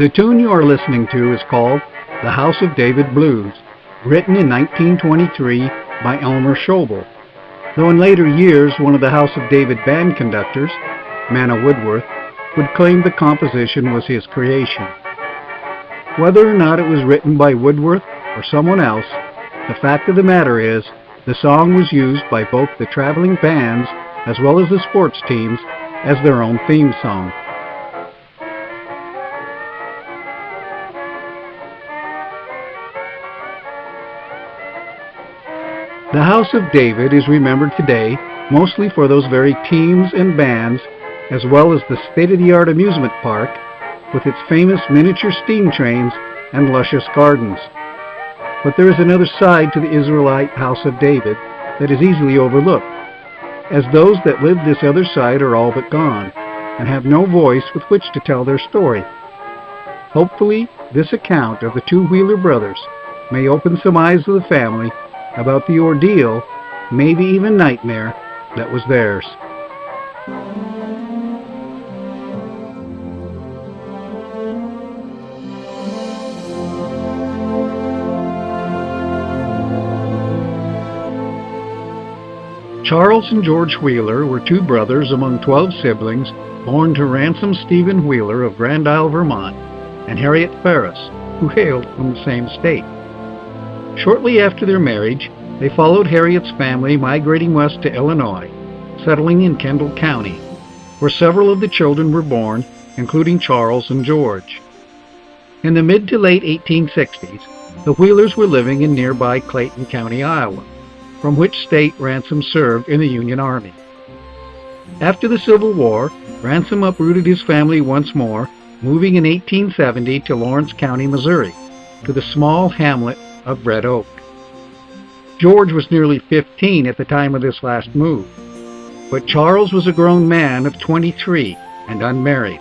The tune you are listening to is called The House of David Blues, written in 1923 by Elmer Schobel, though in later years one of the House of David band conductors, Manna Woodworth, would claim the composition was his creation. Whether or not it was written by Woodworth or someone else, the fact of the matter is the song was used by both the traveling bands as well as the sports teams as their own theme song. The House of David is remembered today mostly for those very teams and bands, as well as the state-of-the-art amusement park with its famous miniature steam trains and luscious gardens. But there is another side to the Israelite House of David that is easily overlooked, as those that live this other side are all but gone and have no voice with which to tell their story. Hopefully, this account of the two Wheeler brothers may open some eyes of the family about the ordeal, maybe even nightmare, that was theirs. Charles and George Wheeler were two brothers among 12 siblings born to Ransom Stephen Wheeler of Grand Isle, Vermont, and Harriet Ferris, who hailed from the same state. Shortly after their marriage, they followed Harriet's family migrating west to Illinois, settling in Kendall County, where several of the children were born, including Charles and George. In the mid to late 1860s, the Wheelers were living in nearby Clayton County, Iowa, from which state Ransom served in the Union Army. After the Civil War, Ransom uprooted his family once more, moving in 1870 to Lawrence County, Missouri, to the small hamlet of Red Oak. George was nearly 15 at the time of this last move, but Charles was a grown man of 23 and unmarried.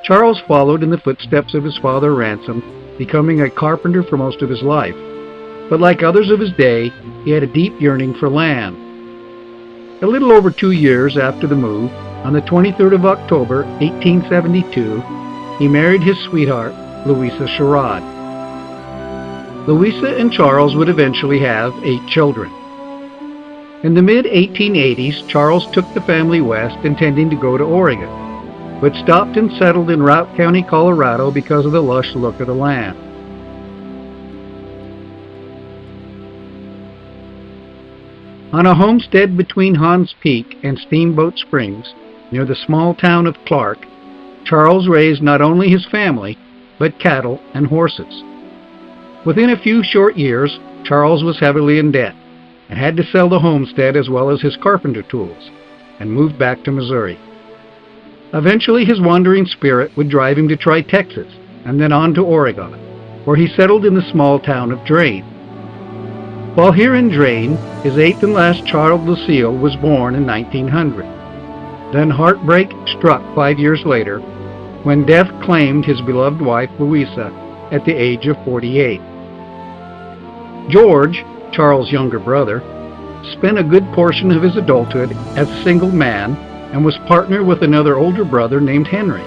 Charles followed in the footsteps of his father Ransom, becoming a carpenter for most of his life, but like others of his day, he had a deep yearning for land. A little over 2 years after the move, on the 23rd of October, 1872, he married his sweetheart, Louisa Sherrod. Louisa and Charles would eventually have 8 children. In the mid-1880s, Charles took the family west, intending to go to Oregon, but stopped and settled in Routt County, Colorado because of the lush look of the land. On a homestead between Hans Peak and Steamboat Springs, near the small town of Clark, Charles raised not only his family, but cattle and horses. Within a few short years, Charles was heavily in debt and had to sell the homestead as well as his carpenter tools, and moved back to Missouri. Eventually, his wandering spirit would drive him to try Texas and then on to Oregon, where he settled in the small town of Drain. While here in Drain, his 8th and last child, Lucille, was born in 1900. Then heartbreak struck 5 years later, when death claimed his beloved wife, Louisa, at the age of 48. George, Charles' younger brother, spent a good portion of his adulthood as a single man and was partnered with another older brother named Henry.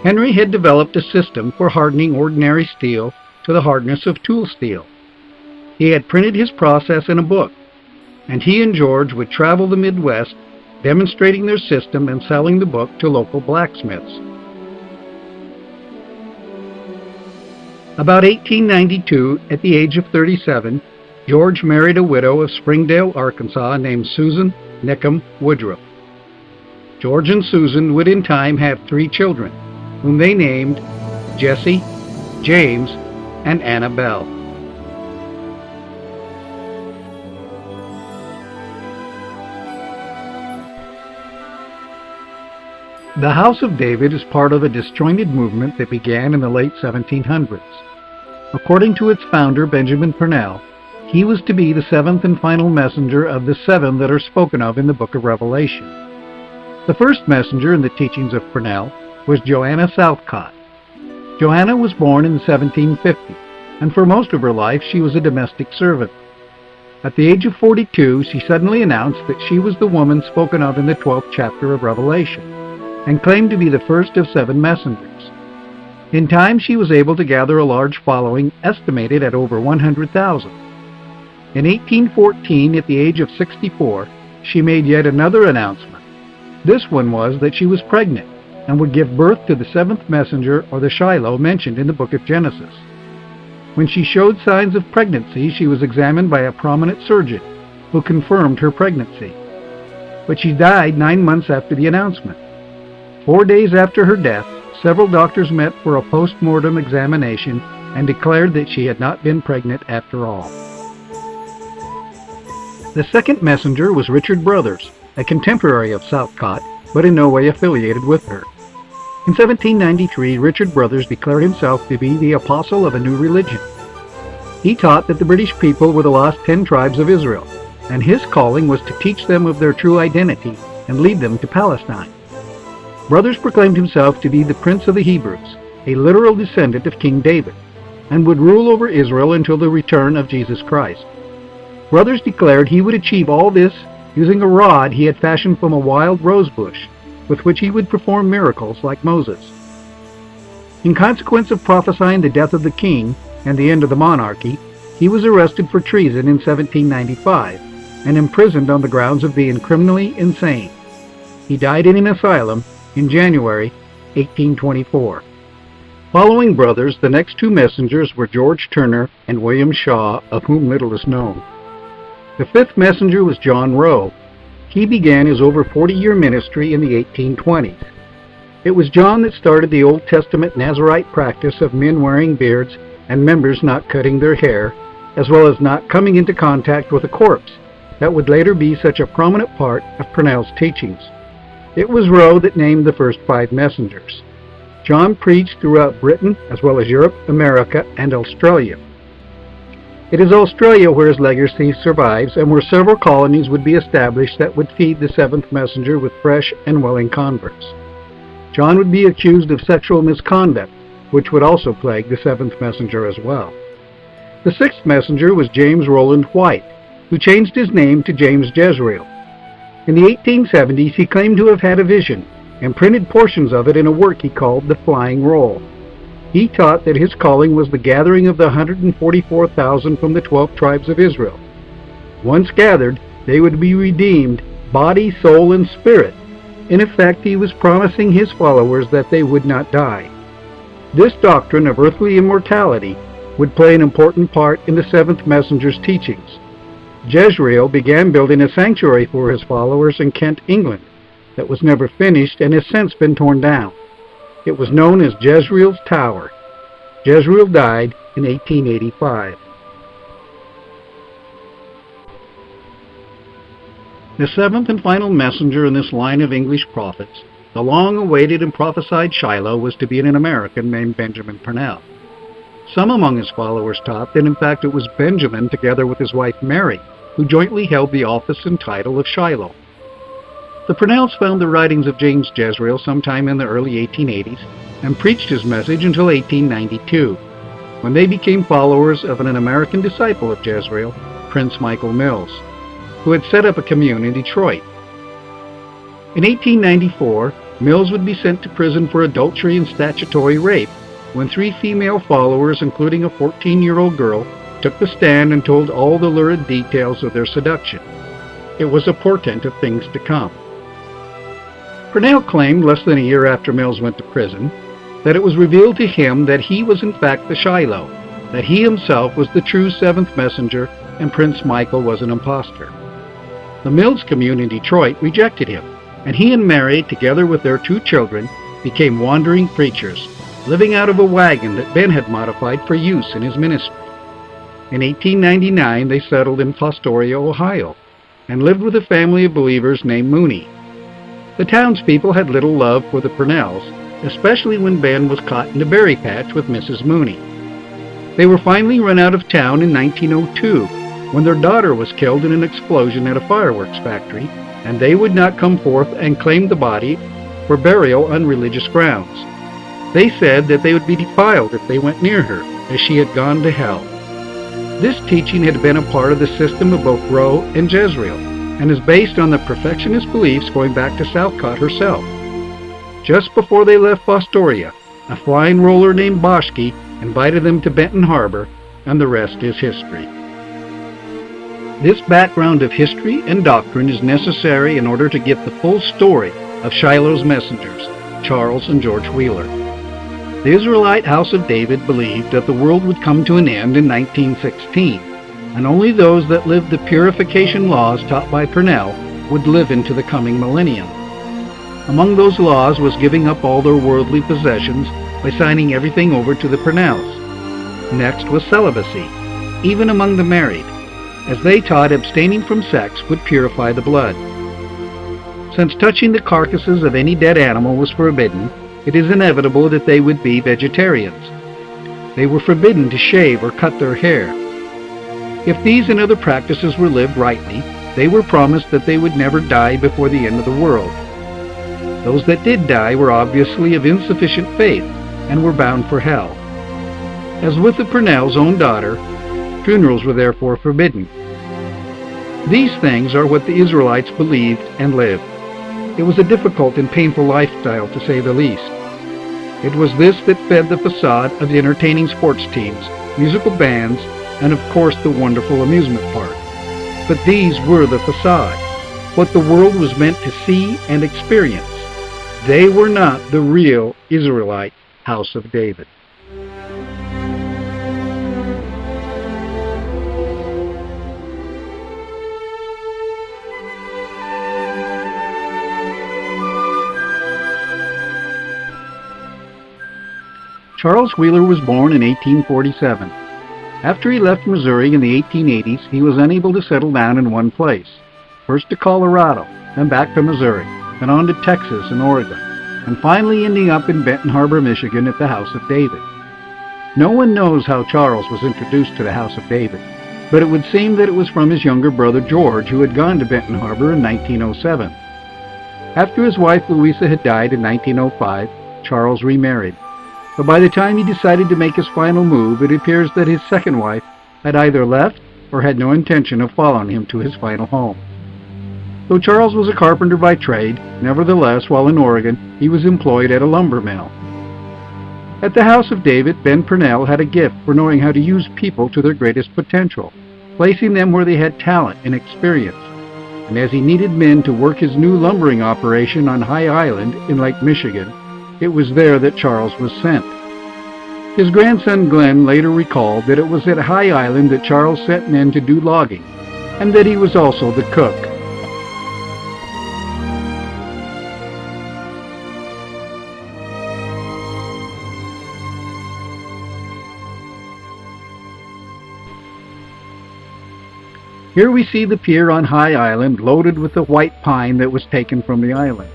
Henry had developed a system for hardening ordinary steel to the hardness of tool steel. He had printed his process in a book, and he and George would travel the Midwest, demonstrating their system and selling the book to local blacksmiths. About 1892, at the age of 37, George married a widow of Springdale, Arkansas, named Susan Nickham Woodruff. George and Susan would in time have 3 children, whom they named Jesse, James, and Annabelle. The House of David is part of a disjointed movement that began in the late 1700s. According to its founder, Benjamin Purnell, he was to be the 7th and final messenger of the 7 that are spoken of in the book of Revelation. The first messenger in the teachings of Purnell was Joanna Southcott. Joanna was born in 1750, and for most of her life she was a domestic servant. At the age of 42, she suddenly announced that she was the woman spoken of in the 12th chapter of Revelation, and claimed to be the first of 7 messengers. In time, she was able to gather a large following, estimated at over 100,000. In 1814, at the age of 64, she made yet another announcement. This one was that she was pregnant and would give birth to the seventh messenger, or the Shiloh, mentioned in the book of Genesis. When she showed signs of pregnancy, she was examined by a prominent surgeon who confirmed her pregnancy. But she died 9 months after the announcement. 4 days after her death, several doctors met for a post-mortem examination and declared that she had not been pregnant after all. The second messenger was Richard Brothers, a contemporary of Southcott, but in no way affiliated with her. In 1793, Richard Brothers declared himself to be the apostle of a new religion. He taught that the British people were the lost 10 tribes of Israel, and his calling was to teach them of their true identity and lead them to Palestine. Brothers proclaimed himself to be the Prince of the Hebrews, a literal descendant of King David, and would rule over Israel until the return of Jesus Christ. Brothers declared he would achieve all this using a rod he had fashioned from a wild rose bush, with which he would perform miracles like Moses. In consequence of prophesying the death of the king and the end of the monarchy, he was arrested for treason in 1795 and imprisoned on the grounds of being criminally insane. He died in an asylum in January 1824. Following Brothers, the next 2 messengers were George Turner and William Shaw, of whom little is known. The 5th messenger was John Rowe. He began his over 40-year ministry in the 1820s. It was John that started the Old Testament Nazirite practice of men wearing beards and members not cutting their hair, as well as not coming into contact with a corpse that would later be such a prominent part of Purnell's teachings. It was Rowe that named the first 5 messengers. John preached throughout Britain, as well as Europe, America, and Australia. It is Australia where his legacy survives, and where several colonies would be established that would feed the 7th messenger with fresh and willing converts. John would be accused of sexual misconduct, which would also plague the 7th messenger as well. The 6th messenger was James Rowland White, who changed his name to James Jezreel. In the 1870s, he claimed to have had a vision and printed portions of it in a work he called the Flying Roll. He taught that his calling was the gathering of the 144,000 from the 12 tribes of Israel. Once gathered, they would be redeemed, body, soul, and spirit. In effect, he was promising his followers that they would not die. This doctrine of earthly immortality would play an important part in the 7th messenger's teachings. Jezreel began building a sanctuary for his followers in Kent, England, that was never finished and has since been torn down. It was known as Jezreel's Tower. Jezreel died in 1885. The 7th and final messenger in this line of English prophets, the long-awaited and prophesied Shiloh, was to be an American named Benjamin Purnell. Some among his followers taught that in fact it was Benjamin, together with his wife Mary, who jointly held the office and title of Shiloh. The Purnells found the writings of James Jezreel sometime in the early 1880s and preached his message until 1892, when they became followers of an American disciple of Jezreel, Prince Michael Mills, who had set up a commune in Detroit. In 1894, Mills would be sent to prison for adultery and statutory rape when 3 female followers, including a 14-year-old girl, took the stand and told all the lurid details of their seduction. It was a portent of things to come. Purnell claimed, less than a year after Mills went to prison, that it was revealed to him that he was in fact the Shiloh, that he himself was the true 7th messenger, and Prince Michael was an impostor. The Mills commune in Detroit rejected him, and he and Mary, together with their 2 children, became wandering preachers, living out of a wagon that Ben had modified for use in his ministry. In 1899, they settled in Fostoria, Ohio, and lived with a family of believers named Mooney. The townspeople had little love for the Purnells, especially when Ben was caught in a berry patch with Mrs. Mooney. They were finally run out of town in 1902, when their daughter was killed in an explosion at a fireworks factory, and they would not come forth and claim the body for burial on religious grounds. They said that they would be defiled if they went near her, as she had gone to hell. This teaching had been a part of the system of both Rowe and Jezreel, and is based on the perfectionist beliefs going back to Southcott herself. Just before they left Fostoria, A flying roller named Boschke invited them to Benton Harbor, and the rest is history. This background of history and doctrine is necessary in order to get the full story of Shiloh's messengers, Charles and George Wheeler. The Israelite House of David believed that the world would come to an end in 1916, and only those that lived the purification laws taught by Purnell would live into the coming millennium. Among those laws was giving up all their worldly possessions by signing everything over to the Purnells. Next was celibacy, even among the married, as they taught abstaining from sex would purify the blood. Since touching the carcasses of any dead animal was forbidden, it is inevitable that they would be vegetarians. They were forbidden to shave or cut their hair. If these and other practices were lived rightly, they were promised that they would never die before the end of the world. Those that did die were obviously of insufficient faith and were bound for hell. As with the Purnell's own daughter, funerals were therefore forbidden. These things are what the Israelites believed and lived. It was a difficult and painful lifestyle, to say the least. It was this that fed the facade of the entertaining sports teams, musical bands, and of course the wonderful amusement park. But these were the facade, what the world was meant to see and experience. They were not the real Israelite House of David. Charles Wheeler was born in 1847. After he left Missouri in the 1880s, he was unable to settle down in one place. First to Colorado, then back to Missouri, then on to Texas and Oregon, and finally ending up in Benton Harbor, Michigan at the House of David. No one knows how Charles was introduced to the House of David, but it would seem that it was from his younger brother George, who had gone to Benton Harbor in 1907. After his wife Louisa had died in 1905, Charles remarried. But by the time he decided to make his final move, it appears that his second wife had either left or had no intention of following him to his final home. Though Charles was a carpenter by trade, nevertheless, while in Oregon, he was employed at a lumber mill. At the House of David, Ben Purnell had a gift for knowing how to use people to their greatest potential, placing them where they had talent and experience. And as he needed men to work his new lumbering operation on High Island in Lake Michigan, it was there that Charles was sent. His grandson Glenn later recalled that it was at High Island that Charles sent men to do logging, and that he was also the cook. Here we see the pier on High Island loaded with the white pine that was taken from the island.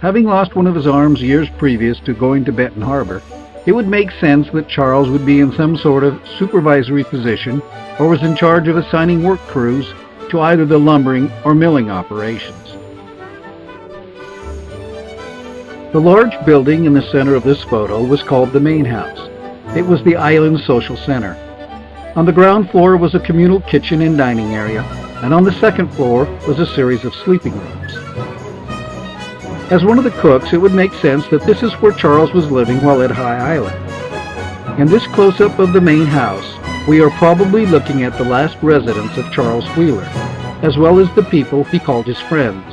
Having lost one of his arms years previous to going to Benton Harbor, it would make sense that Charles would be in some sort of supervisory position or was in charge of assigning work crews to either the lumbering or milling operations. The large building in the center of this photo was called the main house. It was the island's social center. On the ground floor was a communal kitchen and dining area, and on the second floor was a series of sleeping rooms. As one of the cooks, it would make sense that this is where Charles was living while at High Island. In this close-up of the main house, we are probably looking at the last residence of Charles Wheeler, as well as the people he called his friends.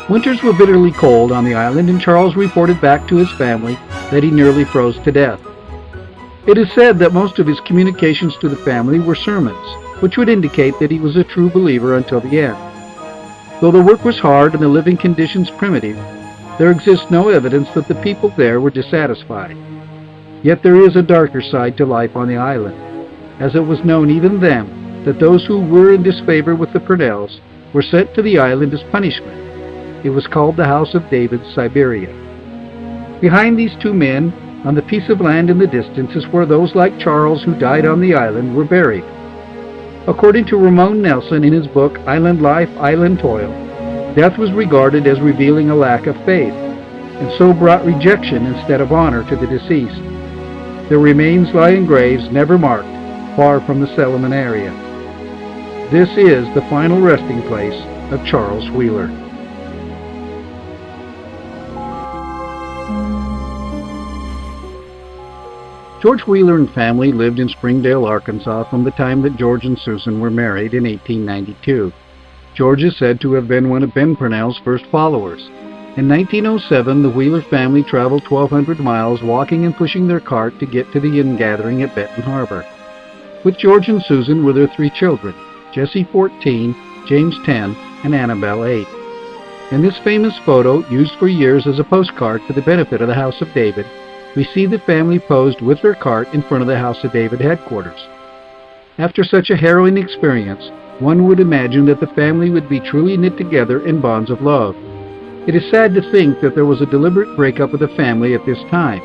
Winters were bitterly cold on the island, and Charles reported back to his family that he nearly froze to death. It is said that most of his communications to the family were sermons, which would indicate that he was a true believer until the end. Though the work was hard and the living conditions primitive, there exists no evidence that the people there were dissatisfied. Yet there is a darker side to life on the island, as it was known even then that those who were in disfavor with the Purnells were sent to the island as punishment. It was called the House of David, Siberia. Behind these two men, on the piece of land in the distance, is where those like Charles who died on the island were buried. According to Ramon Nelson in his book Island Life, Island Toil, death was regarded as revealing a lack of faith, and so brought rejection instead of honor to the deceased. Their remains lie in graves never marked, far from the settlement area. This is the final resting place of Charles Wheeler. George Wheeler and family lived in Springdale, Arkansas from the time that George and Susan were married in 1892. George is said to have been one of Ben Purnell's first followers. In 1907, the Wheeler family traveled 1,200 miles walking and pushing their cart to get to the ingathering at Benton Harbor. With George and Susan were their 3 children, Jessie 14, James 10, and Annabelle 8. In this famous photo, used for years as a postcard for the benefit of the House of David, we see the family posed with their cart in front of the House of David headquarters. After such a harrowing experience, one would imagine that the family would be truly knit together in bonds of love. It is sad to think that there was a deliberate breakup of the family at this time,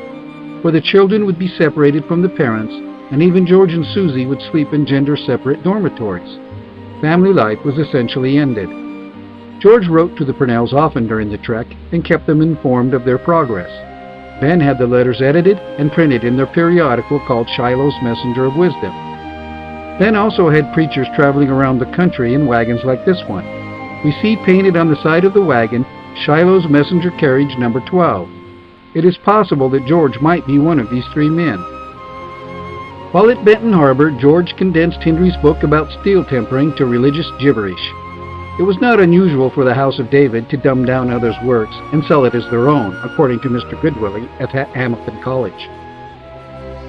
where the children would be separated from the parents, and even George and Susie would sleep in gender-separate dormitories. Family life was essentially ended. George wrote to the Purnells often during the trek and kept them informed of their progress. Ben had the letters edited and printed in their periodical called Shilohs Messenger of Wisdom. Ben also had preachers traveling around the country in wagons like this one. We see painted on the side of the wagon, Shiloh's Messenger Carriage number 12. It is possible that George might be one of these 3 men. While at Benton Harbor, George condensed Hendry's book about steel tempering to religious gibberish. It was not unusual for the House of David to dumb down others' works and sell it as their own, according to Mr. Goodwillie at Hamilton College.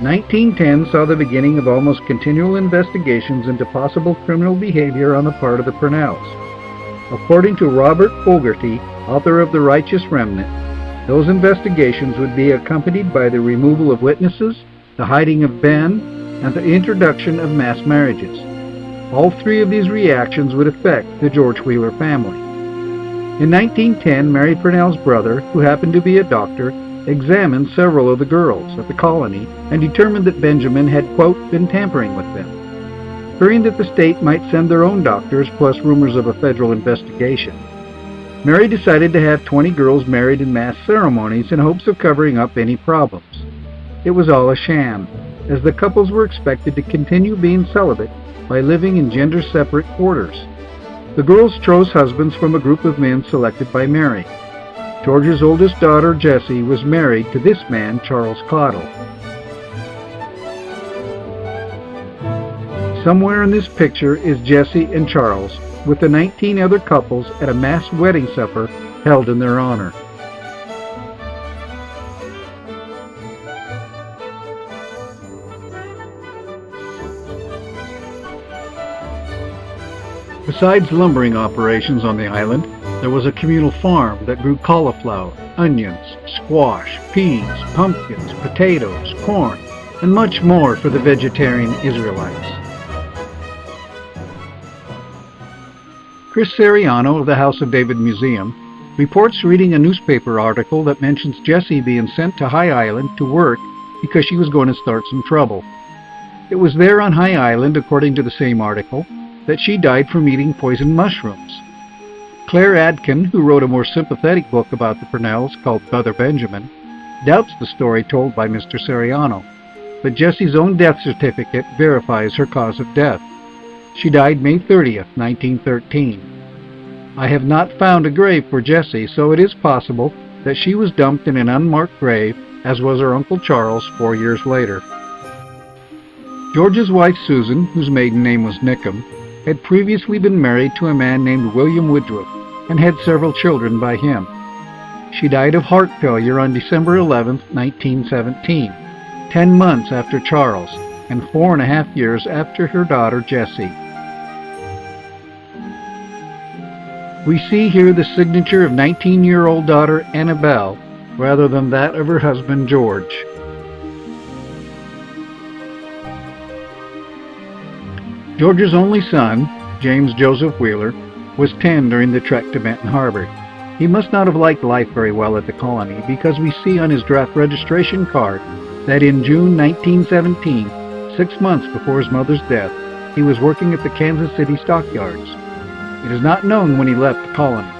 1910 saw the beginning of almost continual investigations into possible criminal behavior on the part of the Purnells. According to Robert Fogarty, author of The Righteous Remnant, those investigations would be accompanied by the removal of witnesses, the hiding of Ben, and the introduction of mass marriages. All 3 of these reactions would affect the George Wheeler family. In 1910, Mary Purnell's brother, who happened to be a doctor, examined several of the girls at the colony and determined that Benjamin had, quote, been tampering with them. Fearing that the state might send their own doctors, plus rumors of a federal investigation, Mary decided to have 20 girls married in mass ceremonies in hopes of covering up any problems. It was all a sham, as the couples were expected to continue being celibate by living in gender-separate quarters. The girls chose husbands from a group of men selected by Mary. George's oldest daughter, Jessie, was married to this man, Charles Caudle. Somewhere in this picture is Jessie and Charles, with the 19 other couples at a mass wedding supper held in their honor. Besides lumbering operations on the island, there was a communal farm that grew cauliflower, onions, squash, peas, pumpkins, potatoes, corn, and much more for the vegetarian Israelites. Chris Seriano of the House of David Museum reports reading a newspaper article that mentions Jessie being sent to High Island to work because she was going to start some trouble. It was there on High Island, according to the same article, that she died from eating poisoned mushrooms. Claire Adkin, who wrote a more sympathetic book about the Purnells called Brother Benjamin, doubts the story told by Mr. Seriano, but Jessie's own death certificate verifies her cause of death. She died May 30th, 1913. I have not found a grave for Jessie, so it is possible that she was dumped in an unmarked grave, as was her Uncle Charles 4 years later. George's wife Susan, whose maiden name was Nickham, had previously been married to a man named William Woodruff and had several children by him. She died of heart failure on December 11, 1917, 10 months after Charles and 4.5 years after her daughter Jessie. We see here the signature of 19-year-old daughter Annabelle rather than that of her husband George. George's only son, James Joseph Wheeler, was 10 during the trek to Benton Harbor. He must not have liked life very well at the colony, because we see on his draft registration card that in June 1917, 6 months before his mother's death, he was working at the Kansas City stockyards. It is not known when he left the colony.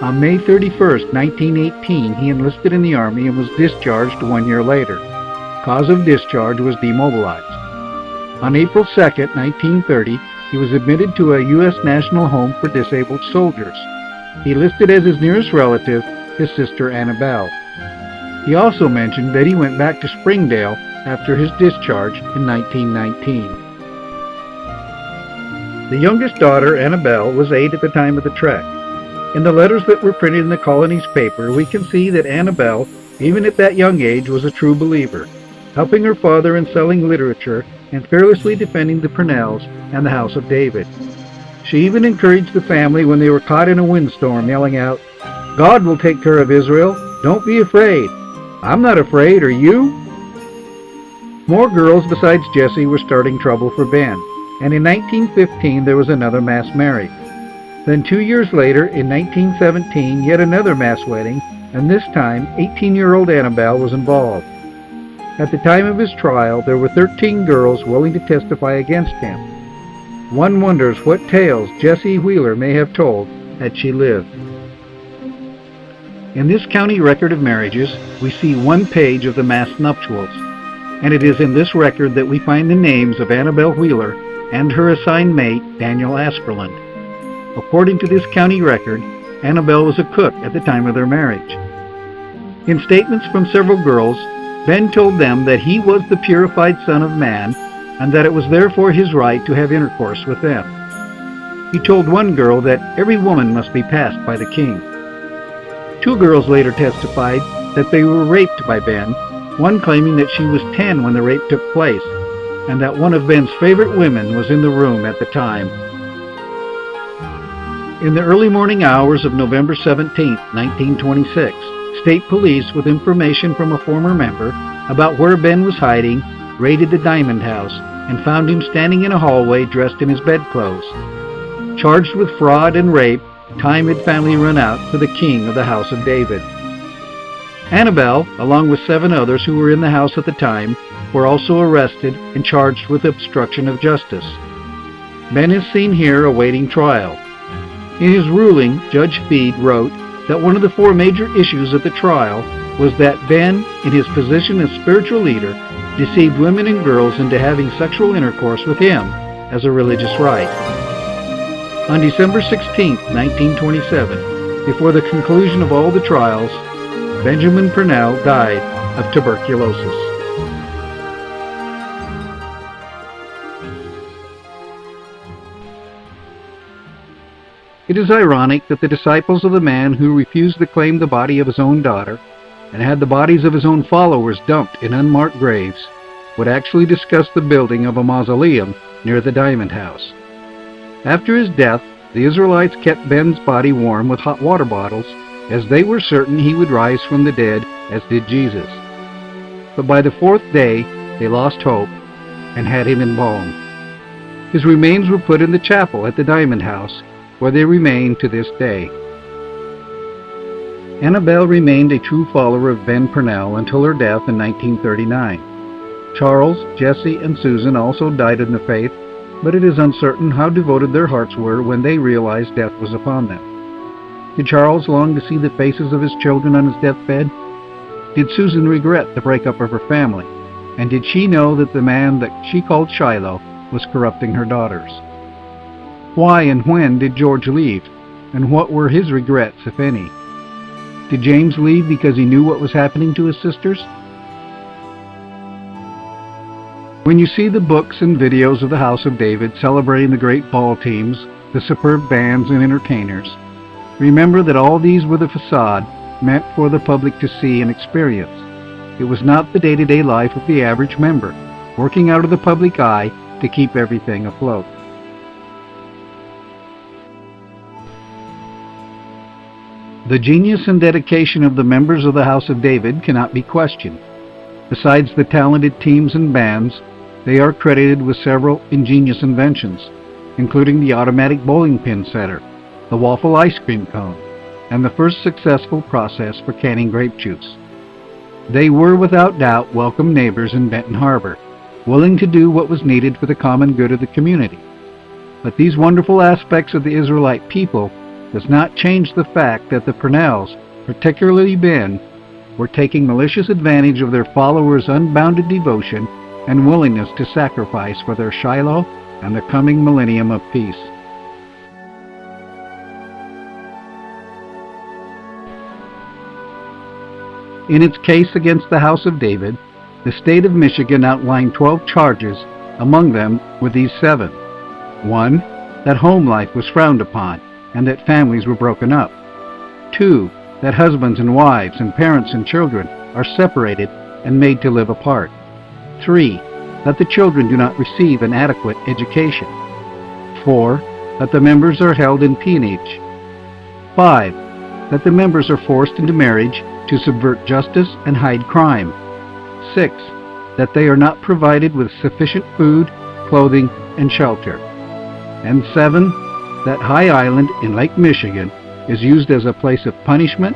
On May 31, 1918, he enlisted in the Army and was discharged 1 year later. Cause of discharge was demobilized. On April 2, 1930, he was admitted to a U.S. National Home for Disabled Soldiers. He listed as his nearest relative his sister Annabelle. He also mentioned that he went back to Springdale after his discharge in 1919. The youngest daughter, Annabelle, was 8 at the time of the trek. In the letters that were printed in the colony's paper, we can see that Annabelle, even at that young age, was a true believer, helping her father in selling literature and fearlessly defending the Purnells and the House of David. She even encouraged the family when they were caught in a windstorm, yelling out, "God will take care of Israel. Don't be afraid." "I'm not afraid, are you?" More girls besides Jessie were starting trouble for Ben, and in 1915 there was another mass marriage. Then 2 years later, in 1917, yet another mass wedding, and this time 18-year-old Annabelle was involved. At the time of his trial, there were 13 girls willing to testify against him. One wonders what tales Jessie Wheeler may have told had she lived. In this county record of marriages, we see one page of the mass nuptials, and it is in this record that we find the names of Annabelle Wheeler and her assigned mate, Daniel Asperland. According to this county record, Annabelle was a cook at the time of their marriage. In statements from several girls, Ben told them that he was the purified Son of Man and that it was therefore his right to have intercourse with them. He told one girl that every woman must be passed by the king. 2 girls later testified that they were raped by Ben, one claiming that she was 10 when the rape took place, and that one of Ben's favorite women was in the room at the time. In the early morning hours of November 17, 1926, State Police, with information from a former member about where Ben was hiding, raided the Diamond House and found him standing in a hallway dressed in his bedclothes. Charged with fraud and rape, time had finally run out for the king of the House of David. Annabelle, along with 7 others who were in the house at the time, were also arrested and charged with obstruction of justice. Ben is seen here awaiting trial. In his ruling, Judge Feed wrote that one of the 4 major issues at the trial was that Ben, in his position as spiritual leader, deceived women and girls into having sexual intercourse with him as a religious rite. On December 16, 1927, before the conclusion of all the trials, Benjamin Purnell died of tuberculosis. It is ironic that the disciples of the man who refused to claim the body of his own daughter and had the bodies of his own followers dumped in unmarked graves would actually discuss the building of a mausoleum near the Diamond House. After his death, the Israelites kept Ben's body warm with hot water bottles, as they were certain he would rise from the dead, as did Jesus. But by the 4th day, they lost hope and had him embalmed. His remains were put in the chapel at the Diamond House, where they remain to this day. Annabelle remained a true follower of Ben Purnell until her death in 1939. Charles, Jessie, and Susan also died in the faith, but it is uncertain how devoted their hearts were when they realized death was upon them. Did Charles long to see the faces of his children on his deathbed? Did Susan regret the breakup of her family? And did she know that the man that she called Shiloh was corrupting her daughters? Why and when did George leave, and what were his regrets, if any? Did James leave because he knew what was happening to his sisters? When you see the books and videos of the House of David celebrating the great ball teams, the superb bands and entertainers, remember that all these were the facade meant for the public to see and experience. It was not the day-to-day life of the average member, working out of the public eye to keep everything afloat. The genius and dedication of the members of the House of David cannot be questioned. Besides the talented teams and bands, they are credited with several ingenious inventions, including the automatic bowling pin setter, the waffle ice cream cone, and the first successful process for canning grape juice. They were without doubt welcome neighbors in Benton Harbor, willing to do what was needed for the common good of the community. But these wonderful aspects of the Israelite people does not change the fact that the Purnells, particularly Ben, were taking malicious advantage of their followers' unbounded devotion and willingness to sacrifice for their Shiloh and the coming millennium of peace. In its case against the House of David, the state of Michigan outlined 12 charges. Among them were these 7. 1. That home life was frowned upon and that families were broken up. 2. That husbands and wives and parents and children are separated and made to live apart. 3. That the children do not receive an adequate education. 4. That the members are held in peonage. 5. That the members are forced into marriage to subvert justice and hide crime. 6. That they are not provided with sufficient food, clothing, and shelter. And 7. That High Island in Lake Michigan is used as a place of punishment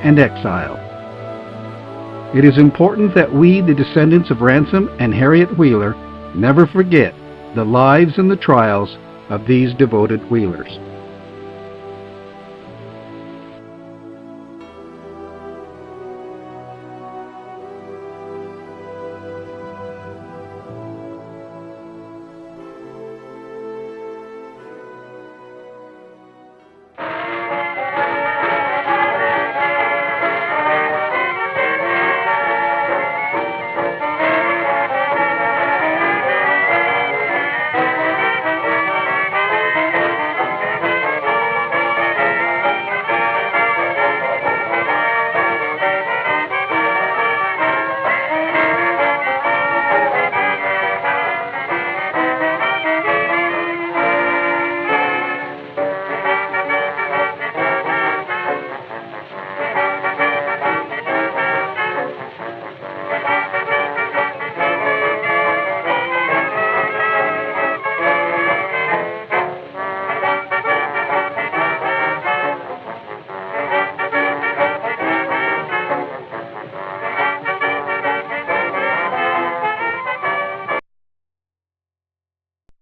and exile. It is important that we, the descendants of Ransom and Harriet Wheeler, never forget the lives and the trials of these devoted Wheelers.